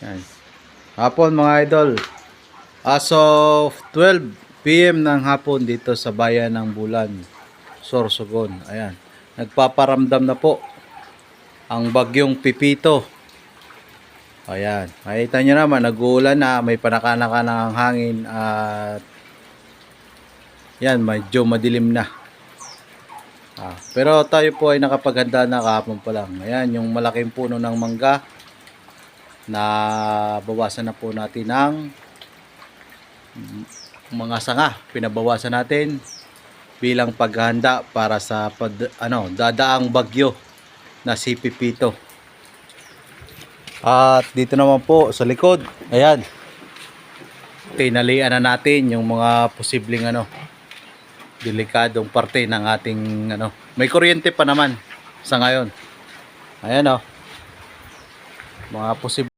Yan. Hapon mga idol. As of 12 PM ng hapon dito sa bayan ng Bulan, Sorsogon. Ayan. Nagpaparamdam na po ang bagyong Pipito. Ayan. Makita nyo naman, nag-uulan na, may panakanaka ng hangin at yan, medyo madilim na. Pero tayo po ay nakapaghanda na kahapon pa lang. Ayan, yung malaking puno ng mangga na bawasan na po natin ng mga sanga. Pinabawasan natin bilang paghahanda para sa dadaang bagyo na si Pipito. At dito naman po sa likod, ayan, tinalian na natin yung mga posibleng delikadong parte ng ating may kuryente pa naman sa ngayon. Ayan mga posibleng